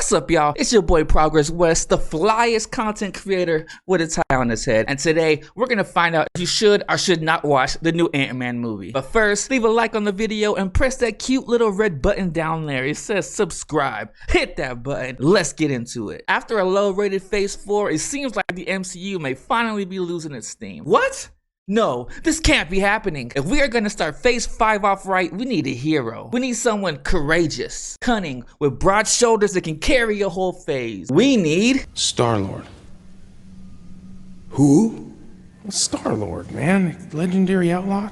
What's up, y'all? It's your boy Progress West, the flyest content creator with a tie on his head. And today, we're gonna find out if you should or should not watch the new Ant-Man movie. But first, leave a like on the video and press that cute little red button down there. It says subscribe. Hit that button. Let's get into it. After a low-rated Phase 4, it seems like the MCU may finally be losing its steam. What? No, this can't be happening. If we are gonna start Phase 5 off right, we need a hero. We need someone courageous, cunning, with broad shoulders that can carry a whole phase. We need Star-Lord. Who? Star-Lord, man. Legendary outlaw.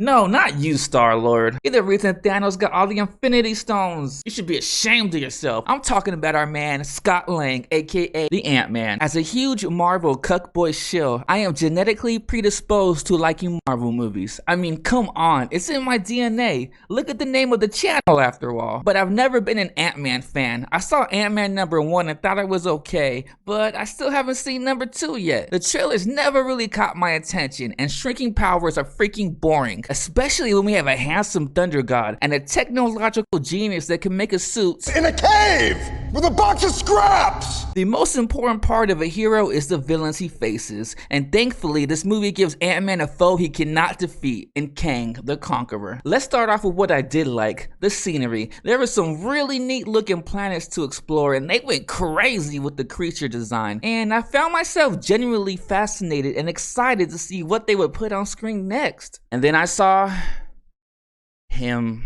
No, not you, Star-Lord. You're the reason Thanos got all the Infinity Stones. You should be ashamed of yourself. I'm talking about our man, Scott Lang, aka the Ant-Man. As a huge Marvel cuckboy shill, I am genetically predisposed to liking Marvel movies. I mean, come on, it's in my DNA. Look at the name of the channel after all. But I've never been an Ant-Man fan. I saw Ant-Man #1 and thought it was okay, but I still haven't seen #2 yet. The trailers never really caught my attention, and shrinking powers are freaking boring. Especially when we have a handsome thunder god and a technological genius that can make a suit In a cave with a box of scraps! The most important part of a hero is the villains he faces, and thankfully this movie gives Ant-Man a foe he cannot defeat in Kang the Conqueror. Let's start off with what I did like, the scenery. There were some really neat looking planets to explore and they went crazy with the creature design, and I found myself genuinely fascinated and excited to see what they would put on screen next. And then I saw him.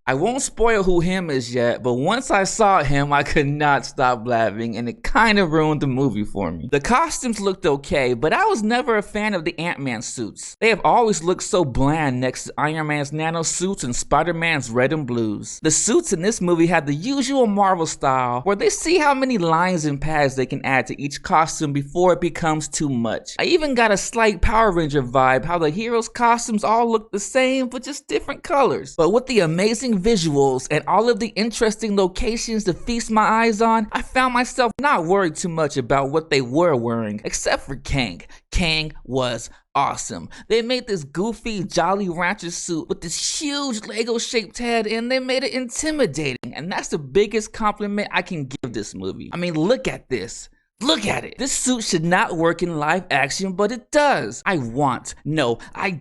I won't spoil who him is yet, but once I saw him, I could not stop laughing, and it kind of ruined the movie for me. The costumes looked okay, but I was never a fan of the Ant-Man suits. They have always looked so bland next to Iron Man's nano suits and Spider-Man's red and blues. The suits in this movie had the usual Marvel style, where they see how many lines and pads they can add to each costume before it becomes too much. I even got a slight Power Ranger vibe, how the heroes' costumes all look the same, but just different colors. But with the amazing visuals and all of the interesting locations to feast my eyes on, I found myself not worried too much about what they were wearing, except for Kang. Kang was awesome. They made this goofy Jolly Rancher suit with this huge Lego-shaped head, and they made it intimidating, and that's the biggest compliment I can give this movie. I mean, look at this. Look at it. This suit should not work in live action, but it does. I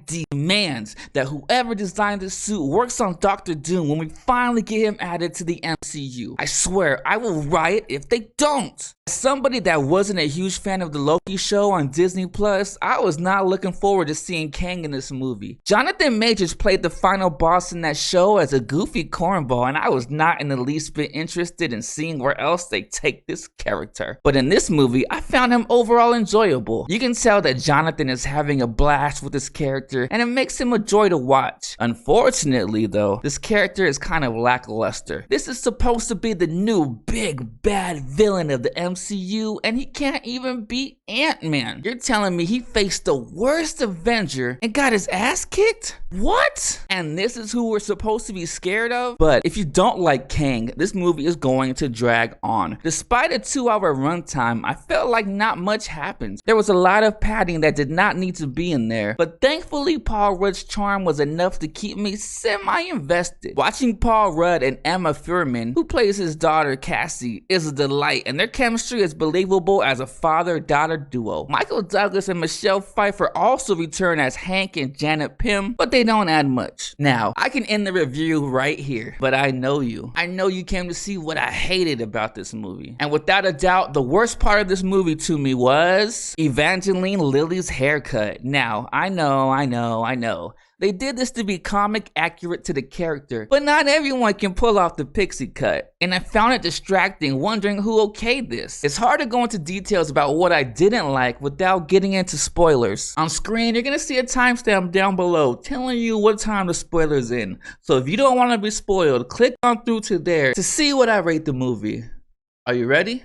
demand that whoever designed this suit works on Dr. Doom when we finally get him added to the MCU. I swear, I will riot if they don't. As somebody that wasn't a huge fan of the Loki show on Disney Plus, I was not looking forward to seeing Kang in this movie. Jonathan Majors played the final boss in that show as a goofy cornball, and I was not in the least bit interested in seeing where else they take this character. But in this movie, I found him overall enjoyable. You can tell that Jonathan is having a blast with this character, and it makes him a joy to watch. Unfortunately though, this character is kind of lackluster. This is supposed to be the new big bad villain of the MCU, and he can't even beat Ant-Man. You're telling me he faced the worst Avenger and got his ass kicked? What? And this is who we're supposed to be scared of? But if you don't like Kang, this movie is going to drag on. Despite a 2-hour runtime, I felt like not much happened. There was a lot of padding that did not need to be in there, but thankfully Paul Rudd's charm was enough to keep me semi-invested. Watching Paul Rudd and Emma Fuhrman, who plays his daughter Cassie, is a delight, and their chemistry is believable as a father-daughter duo. Michael Douglas and Michelle Pfeiffer also return as Hank and Janet Pym, but they don't add much. Now, I can end the review right here, but I know you. I know you came to see what I hated about this movie. And without a doubt, the worst part of this movie to me was Evangeline Lilly's haircut. Now, I know. They did this to be comic accurate to the character, but not everyone can pull off the pixie cut, and I found it distracting wondering who okayed this. It's hard to go into details about what I didn't like without getting into spoilers. On screen, you're gonna see a timestamp down below telling you what time the spoiler's in, so if you don't want to be spoiled, click on through to there to see what I rate the movie. Are you ready?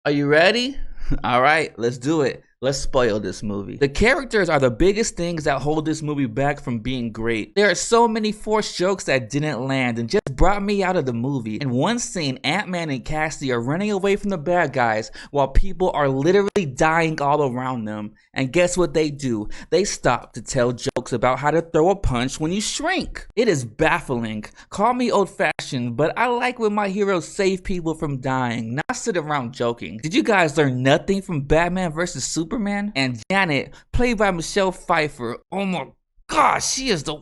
Are you ready? Alright, let's do it. Let's spoil this movie. The characters are the biggest things that hold this movie back from being great. There are so many forced jokes that didn't land and just brought me out of the movie. In one scene, Antman and Cassie are running away from the bad guys while people are literally dying all around them. And guess what they do? They stop to tell jokes about how to throw a punch when you shrink. It is baffling. Call me old-fashioned, but I like when my heroes save people from dying, not sit around joking. Did you guys learn nothing from Batman vs Superman? And Janet, played by Michelle Pfeiffer, oh my gosh, she is the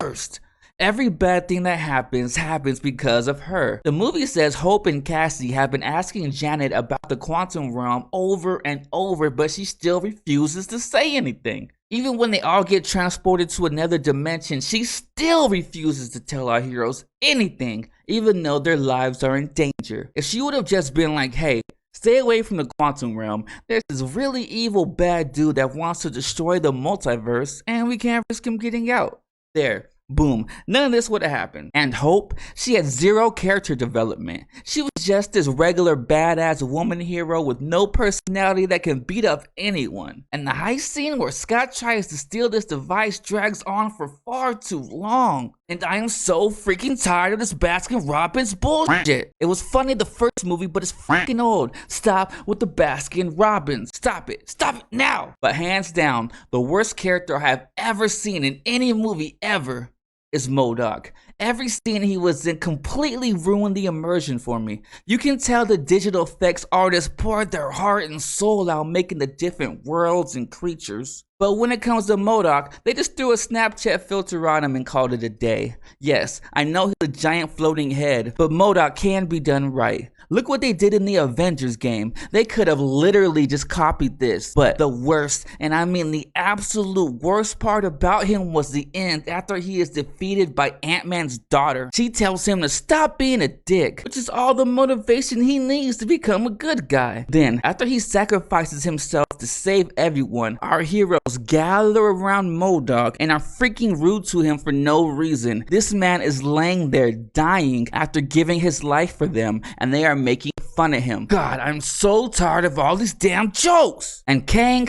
worst. Every bad thing that happens because of her. The movie says Hope and Cassie have been asking Janet about the quantum realm over and over, but she still refuses to say anything. Even when they all get transported to another dimension, she still refuses to tell our heroes anything, even though their lives are in danger. If she would have just been like, hey, stay away from the quantum realm, there's this really evil bad dude that wants to destroy the multiverse, and we can't risk him getting out. There. Boom. None of this would have happened. And Hope, she had zero character development. She was just this regular badass woman hero with no personality that can beat up anyone. And the heist scene where Scott tries to steal this device drags on for far too long. And I am so freaking tired of this Baskin-Robbins bullshit. It was funny the first movie, but it's freaking old. Stop with the Baskin-Robbins. Stop it. Stop it now. But hands down, the worst character I have ever seen in any movie ever is MODOK. Every scene he was in completely ruined the immersion for me. You can tell the digital effects artists poured their heart and soul out making the different worlds and creatures. But when it comes to MODOK, they just threw a Snapchat filter on him and called it a day. Yes, I know he's a giant floating head, but MODOK can be done right. Look what they did in the Avengers game. They could have literally just copied this. But the worst, and I mean the absolute worst part about him was the end after he is defeated by Ant-Man's daughter. She tells him to stop being a dick, which is all the motivation he needs to become a good guy. Then, after he sacrifices himself to save everyone, our heroes gather around MODOK and are freaking rude to him for no reason. This man is laying there dying after giving his life for them, and they are making fun of him. God, I'm so tired of all these damn jokes. And Kang,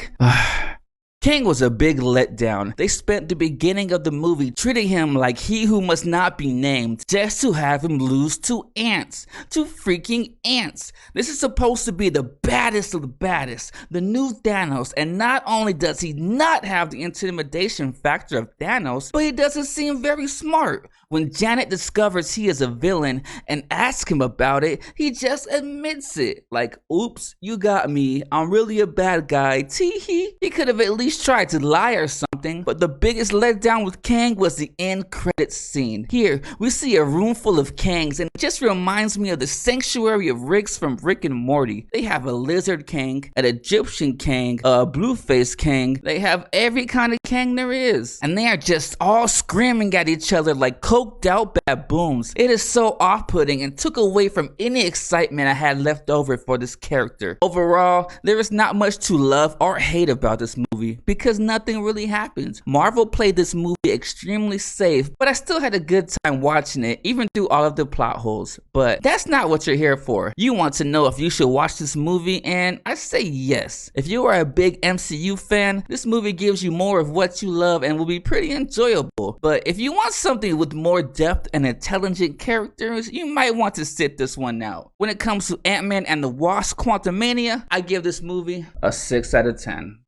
Kang was a big letdown. They spent the beginning of the movie treating him like he who must not be named, just to have him lose to ants. To freaking ants. This is supposed to be the baddest of the baddest, the new Thanos, and not only does he not have the intimidation factor of Thanos, but he doesn't seem very smart. When Janet discovers he is a villain and asks him about it, he just admits it. Like, oops, you got me. I'm really a bad guy. Tee-hee. He could have at least tried to lie or something, but the biggest letdown with Kang was the end credits scene. Here, we see a room full of Kangs, and it just reminds me of the sanctuary of Ricks from Rick and Morty. They have a lizard Kang, an Egyptian Kang, a blue-faced Kang. They have every kind of Kang there is, and they are just all screaming at each other like coked out baboons. It is so off-putting and took away from any excitement I had left over for this character. Overall, there is not much to love or hate about this movie because nothing really happens. Marvel played this movie extremely safe, but I still had a good time watching it, even through all of the plot holes. But that's not what you're here for. You want to know if you should watch this movie, and I say yes. If you are a big MCU fan, this movie gives you more of what you love and will be pretty enjoyable. But if you want something with more depth and intelligent characters, you might want to sit this one out. When it comes to Ant-Man and the Wasp Quantumania, I give this movie a 6 out of 10.